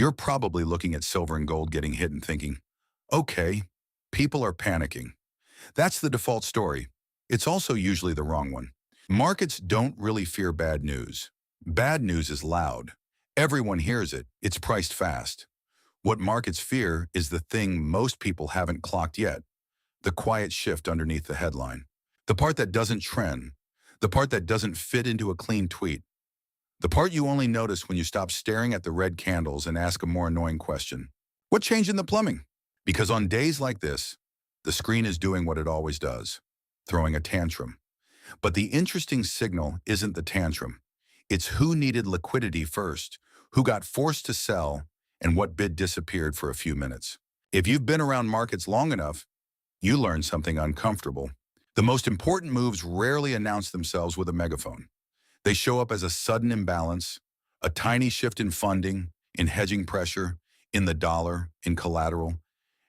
You're probably looking at silver and gold getting hit and thinking, okay, people are panicking. That's the default story. It's also usually the wrong one. Markets don't really fear bad news. Bad news is loud. Everyone hears it. It's priced fast. What markets fear is the thing most people haven't clocked yet, the quiet shift underneath the headline. The part that doesn't trend. The part that doesn't fit into a clean tweet. The part you only notice when you stop staring at the red candles and ask a more annoying question. What changed in the plumbing? Because on days like this, the screen is doing what it always does, throwing a tantrum. But the interesting signal isn't the tantrum. It's who needed liquidity first, who got forced to sell, and what bid disappeared for a few minutes. If you've been around markets long enough, you learn something uncomfortable. The most important moves rarely announce themselves with a megaphone. They show up as a sudden imbalance, a tiny shift in funding, in hedging pressure, in the dollar, in collateral,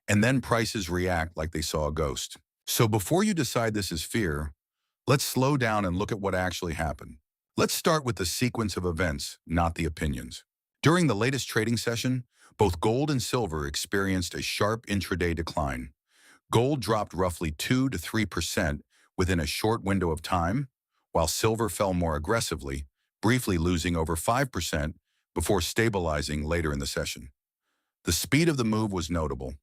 and then prices react like they saw a ghost. So before you decide this is fear, let's slow down and look at what actually happened. Let's start with the sequence of events, not the opinions. During the latest trading session, both gold and silver experienced a sharp intraday decline. Gold dropped roughly 2 to 3% within a short window of time, while silver fell more aggressively, briefly losing over 5% before stabilizing later in the session. The speed of the move was notable.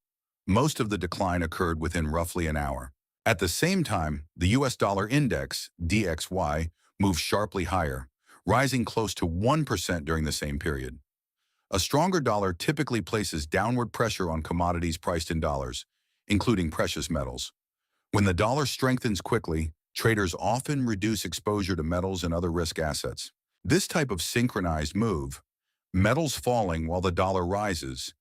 Most of the decline occurred within roughly an hour. At the same time, the US dollar index, DXY, moved sharply higher, rising close to 1% during the same period. A stronger dollar typically places downward pressure on commodities priced in dollars, including precious metals. When the dollar strengthens quickly, traders often reduce exposure to metals and other risk assets. This type of synchronized move, metals falling while the dollar rises,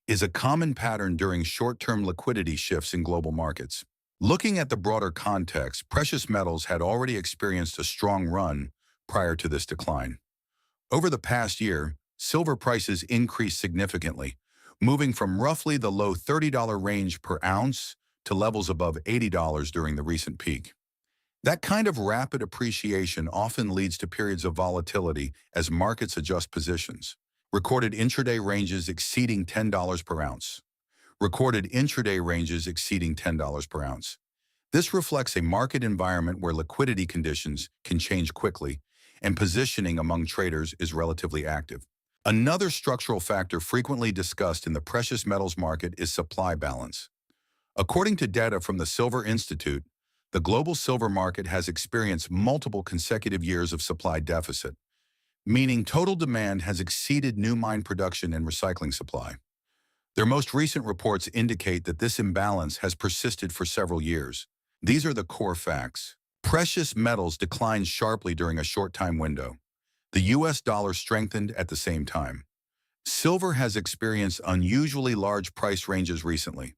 is a common pattern during short-term liquidity shifts in global markets. Looking at the broader context, precious metals had already experienced a strong run prior to this decline. Over the past year, silver prices increased significantly, moving from roughly the low $30 range per ounce to levels above $80 during the recent peak. That kind of rapid appreciation often leads to periods of volatility as markets adjust positions. Recorded intraday ranges exceeding $10 per ounce. Recorded intraday ranges exceeding $10 per ounce. This reflects a market environment where liquidity conditions can change quickly and positioning among traders is relatively active. Another structural factor frequently discussed in the precious metals market is supply balance. According to data from the Silver Institute, the global silver market has experienced multiple consecutive years of supply deficit, meaning total demand has exceeded new mine production and recycling supply. Their most recent reports indicate that this imbalance has persisted for several years. These are the core facts. Precious metals declined sharply during a short time window. The US dollar strengthened at the same time. Silver has experienced unusually large price ranges recently.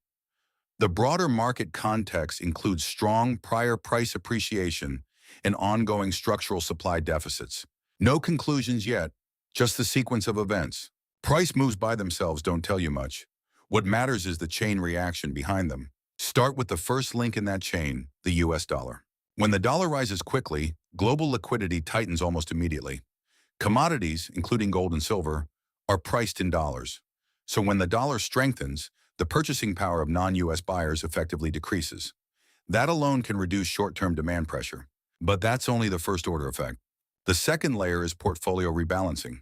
The broader market context includes strong prior price appreciation and ongoing structural supply deficits. No conclusions yet, just the sequence of events. Price moves by themselves don't tell you much. What matters is the chain reaction behind them. Start with the first link in that chain, the US dollar. When the dollar rises quickly, global liquidity tightens almost immediately. Commodities, including gold and silver, are priced in dollars. So when the dollar strengthens, the purchasing power of non-US buyers effectively decreases. That alone can reduce short-term demand pressure. But that's only the first order effect. The second layer is portfolio rebalancing.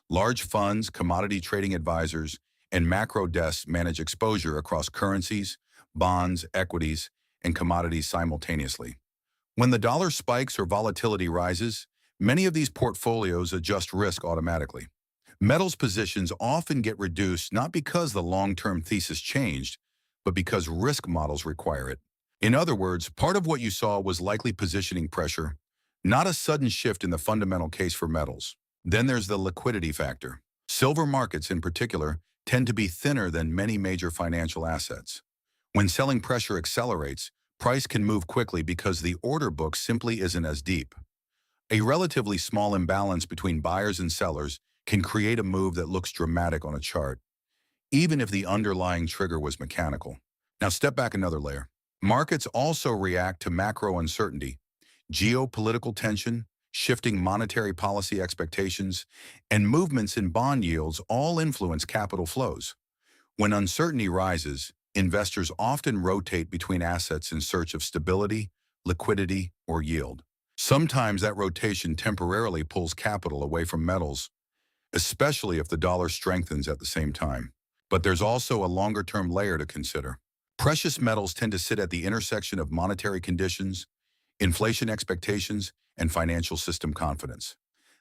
Large funds, commodity trading advisors, and macro desks manage exposure across currencies, bonds, equities, and commodities simultaneously. When the dollar spikes or volatility rises, many of these portfolios adjust risk automatically. Metals positions often get reduced not because the long-term thesis changed, but because risk models require it. In other words, part of what you saw was likely positioning pressure, not a sudden shift in the fundamental case for metals. Then there's the liquidity factor. Silver markets, in particular, tend to be thinner than many major financial assets. When selling pressure accelerates, price can move quickly because the order book simply isn't as deep. A relatively small imbalance between buyers and sellers can create a move that looks dramatic on a chart, even if the underlying trigger was mechanical. Now step back another layer. Markets also react to macro uncertainty, geopolitical tension, shifting monetary policy expectations, and movements in bond yields all influence capital flows. When uncertainty rises, investors often rotate between assets in search of stability, liquidity, or yield. Sometimes that rotation temporarily pulls capital away from metals, especially if the dollar strengthens at the same time. But there's also a longer-term layer to consider. Precious metals tend to sit at the intersection of monetary conditions, inflation expectations, and financial system confidence.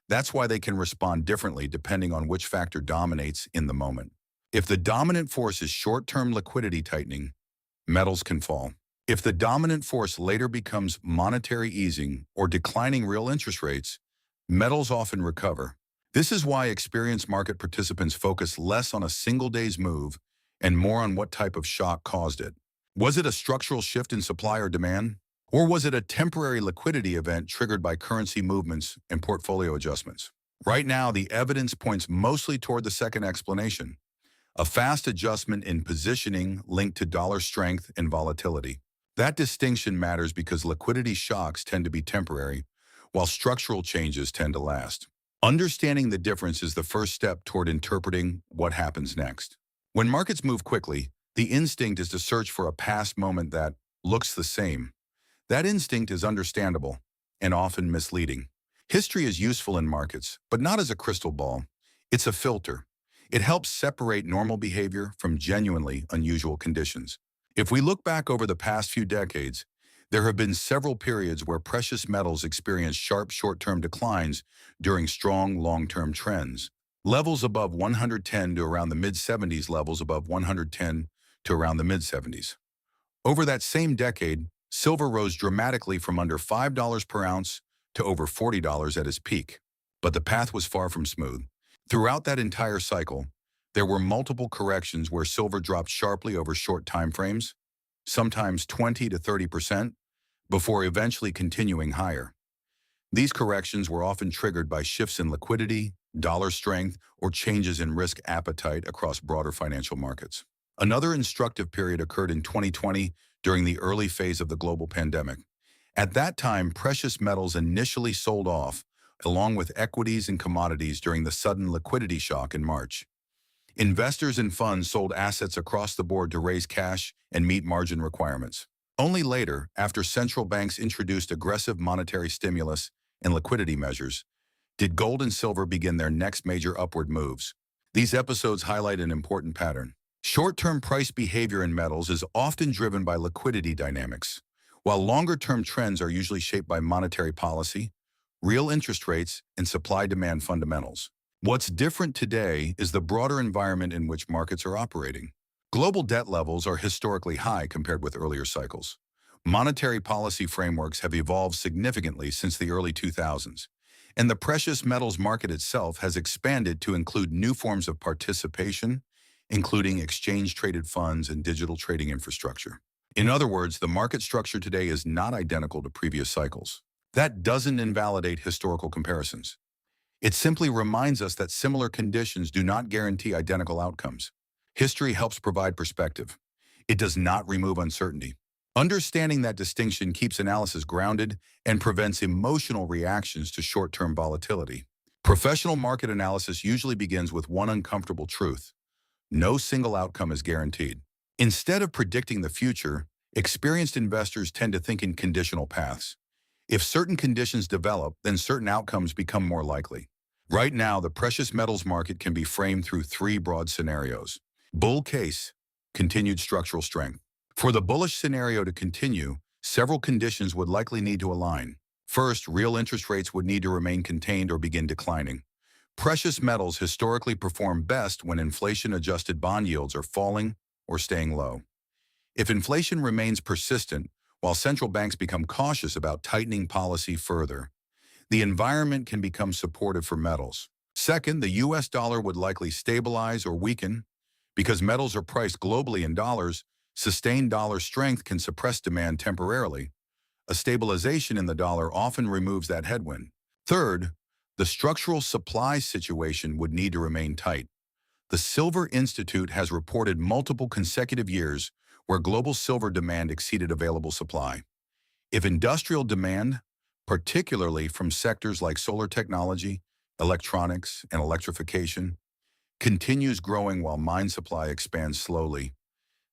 That's why they can respond differently depending on which factor dominates in the moment. If the dominant force is short-term liquidity tightening, metals can fall. If the dominant force later becomes monetary easing or declining real interest rates, metals often recover. This is why experienced market participants focus less on a single day's move and more on what type of shock caused it. Was it a structural shift in supply or demand? Or was it a temporary liquidity event triggered by currency movements and portfolio adjustments? Right now, the evidence points mostly toward the second explanation, a fast adjustment in positioning linked to dollar strength and volatility. That distinction matters because liquidity shocks tend to be temporary, while structural changes tend to last. Understanding the difference is the first step toward interpreting what happens next. When markets move quickly, the instinct is to search for a past moment that looks the same. That instinct is understandable and often misleading. History is useful in markets, but not as a crystal ball. It's a filter. It helps separate normal behavior from genuinely unusual conditions. If we look back over the past few decades, there have been several periods where precious metals experienced sharp short-term declines during strong long-term trends. Levels above 110 to around the mid-70s, levels above 110 to around the mid-70s. Over that same decade, silver rose dramatically from under $5 per ounce to over $40 at its peak. But the path was far from smooth. Throughout that entire cycle, there were multiple corrections where silver dropped sharply over short time frames, sometimes 20 to 30%, before eventually continuing higher. These corrections were often triggered by shifts in liquidity, dollar strength, or changes in risk appetite across broader financial markets. Another instructive period occurred in 2020 during the early phase of the global pandemic. At that time, precious metals initially sold off, along with equities and commodities during the sudden liquidity shock in March. Investors and funds sold assets across the board to raise cash and meet margin requirements. Only later, after central banks introduced aggressive monetary stimulus and liquidity measures, did gold and silver begin their next major upward moves. These episodes highlight an important pattern. Short-term price behavior in metals is often driven by liquidity dynamics, while longer-term trends are usually shaped by monetary policy, real interest rates, and supply-demand fundamentals. What's different today is the broader environment in which markets are operating. Global debt levels are historically high compared with earlier cycles. Monetary policy frameworks have evolved significantly since the early 2000s, and the precious metals market itself has expanded to include new forms of participation, including exchange-traded funds and digital trading infrastructure. In other words, the market structure today is not identical to previous cycles. That doesn't invalidate historical comparisons. It simply reminds us that similar conditions do not guarantee identical outcomes. History helps provide perspective. It does not remove uncertainty. Understanding that distinction keeps analysis grounded and prevents emotional reactions to short-term volatility. Professional market analysis usually begins with one uncomfortable truth: no single outcome is guaranteed. Instead of predicting the future, experienced investors tend to think in conditional paths. If certain conditions develop, then certain outcomes become more likely. Right now, the precious metals market can be framed through three broad scenarios. Bull case, continued structural strength. For the bullish scenario to continue, several conditions would likely need to align. First, real interest rates would need to remain contained or begin declining. Precious metals historically perform best when inflation-adjusted bond yields are falling or staying low. If inflation remains persistent, while central banks become cautious about tightening policy further, the environment can become supportive for metals. Second, the US dollar would likely stabilize or weaken. Because metals are priced globally in dollars, sustained dollar strength can suppress demand temporarily. A stabilization in the dollar often removes that headwind. Third, the structural supply situation would need to remain tight. The Silver Institute has reported multiple consecutive years where global silver demand exceeded available supply. If industrial demand, particularly from sectors like solar technology, electronics, and electrification, continues growing while mine supply expands slowly,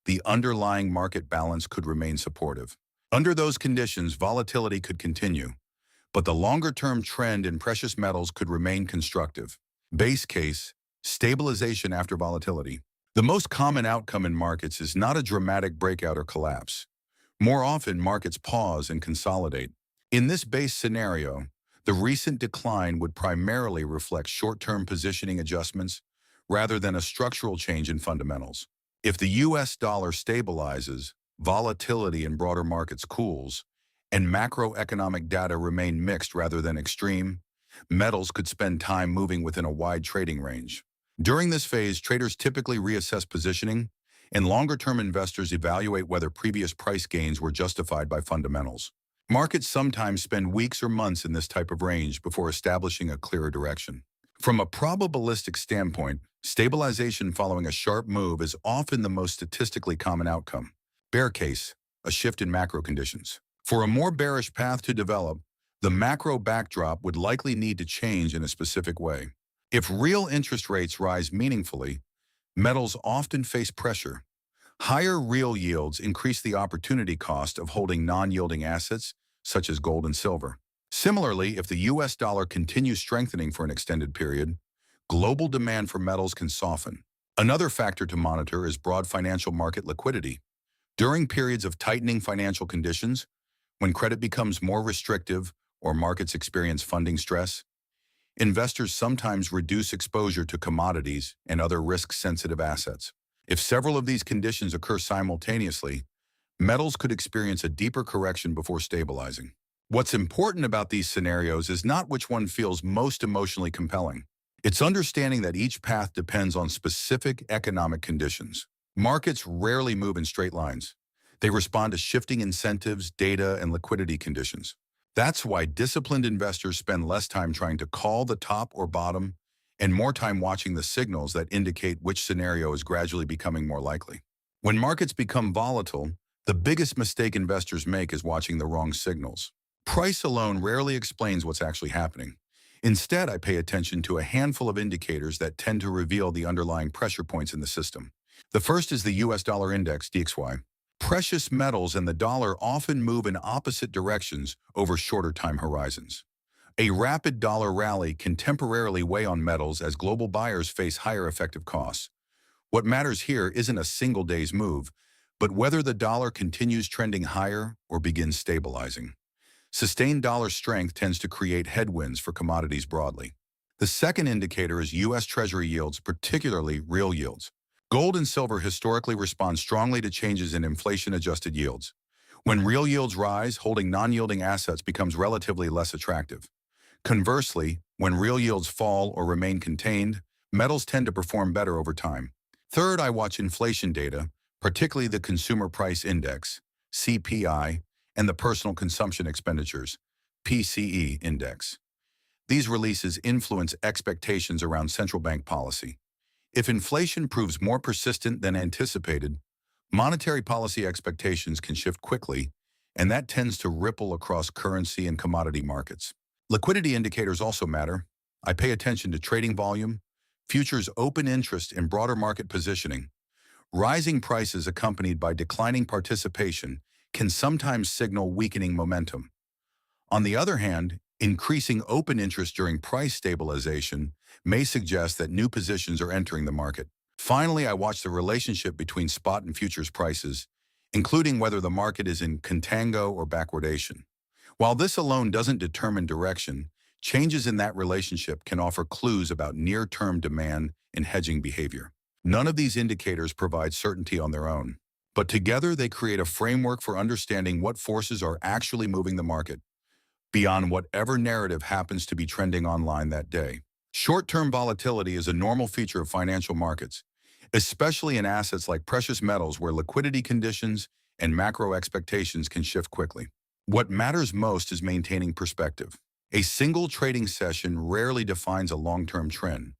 the underlying market balance could remain supportive. Under those conditions, volatility could continue, but the longer-term trend in precious metals could remain constructive. Base case, stabilization after volatility. The most common outcome in markets is not a dramatic breakout or collapse. More often, markets pause and consolidate. In this base scenario, the recent decline would primarily reflect short-term positioning adjustments rather than a structural change in fundamentals. If the US dollar stabilizes, volatility in broader markets cools, and macroeconomic data remain mixed rather than extreme, metals could spend time moving within a wide trading range. During this phase, traders typically reassess positioning, and longer-term investors evaluate whether previous price gains were justified by fundamentals. Markets sometimes spend weeks or months in this type of range before establishing a clearer direction. From a probabilistic standpoint, stabilization following a sharp move is often the most statistically common outcome. Bear case, a shift in macro conditions. For a more bearish path to develop, the macro backdrop would likely need to change in a specific way. If real interest rates rise meaningfully, metals often face pressure. Higher real yields increase the opportunity cost of holding non-yielding assets, such as gold and silver. Similarly, if the US dollar continues strengthening for an extended period, global demand for metals can soften. Another factor to monitor is broad financial market liquidity. During periods of tightening financial conditions, when credit becomes more restrictive or markets experience funding stress, investors sometimes reduce exposure to commodities and other risk-sensitive assets. If several of these conditions occur simultaneously, metals could experience a deeper correction before stabilizing. What's important about these scenarios is not which one feels most emotionally compelling. It's understanding that each path depends on specific economic conditions. Markets rarely move in straight lines. They respond to shifting incentives, data, and liquidity conditions. That's why disciplined investors spend less time trying to call the top or bottom and more time watching the signals that indicate which scenario is gradually becoming more likely. When markets become volatile, the biggest mistake investors make is watching the wrong signals. Price alone rarely explains what's actually happening. Instead, I pay attention to a handful of indicators that tend to reveal the underlying pressure points in the system. The first is the US dollar index, DXY. Precious metals and the dollar often move in opposite directions over shorter time horizons. A rapid dollar rally can temporarily weigh on metals as global buyers face higher effective costs. What matters here isn't a single day's move, but whether the dollar continues trending higher or begins stabilizing. Sustained dollar strength tends to create headwinds for commodities broadly. The second indicator is U.S. Treasury yields, particularly real yields. Gold and silver historically respond strongly to changes in inflation-adjusted yields. When real yields rise, holding non-yielding assets becomes relatively less attractive. Conversely, when real yields fall or remain contained, metals tend to perform better over time. Third, I watch inflation data, particularly the Consumer Price Index, CPI, and the Personal Consumption Expenditures, PCE Index. These releases influence expectations around central bank policy. If inflation proves more persistent than anticipated, monetary policy expectations can shift quickly, and that tends to ripple across currency and commodity markets. Liquidity indicators also matter. I pay attention to trading volume, futures open interest, and broader market positioning. Rising prices accompanied by declining participation can sometimes signal weakening momentum. On the other hand, increasing open interest during price stabilization may suggest that new positions are entering the market. Finally, I watch the relationship between spot and futures prices, including whether the market is in contango or backwardation. While this alone doesn't determine direction, changes in that relationship can offer clues about near-term demand and hedging behavior. None of these indicators provide certainty on their own, but together they create a framework for understanding what forces are actually moving the market, beyond whatever narrative happens to be trending online that day. Short-term volatility is a normal feature of financial markets, especially in assets like precious metals where liquidity conditions and macro expectations can shift quickly. What matters most is maintaining perspective. A single trading session rarely defines a long-term trend.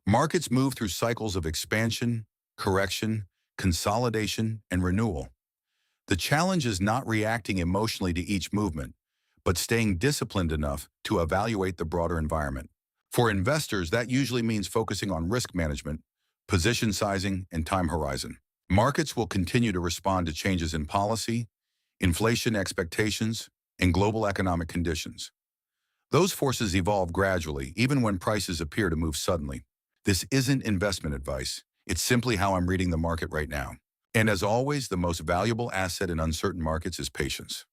Markets move through cycles of expansion, correction, consolidation, and renewal. The challenge is not reacting emotionally to each movement, but staying disciplined enough to evaluate the broader environment. For investors, that usually means focusing on risk management, position sizing, and time horizon. Markets will continue to respond to changes in policy, inflation expectations, and global economic conditions. Those forces evolve gradually, even when prices appear to move suddenly. This isn't investment advice. It's simply how I'm reading the market right now. And as always, the most valuable asset in uncertain markets is patience.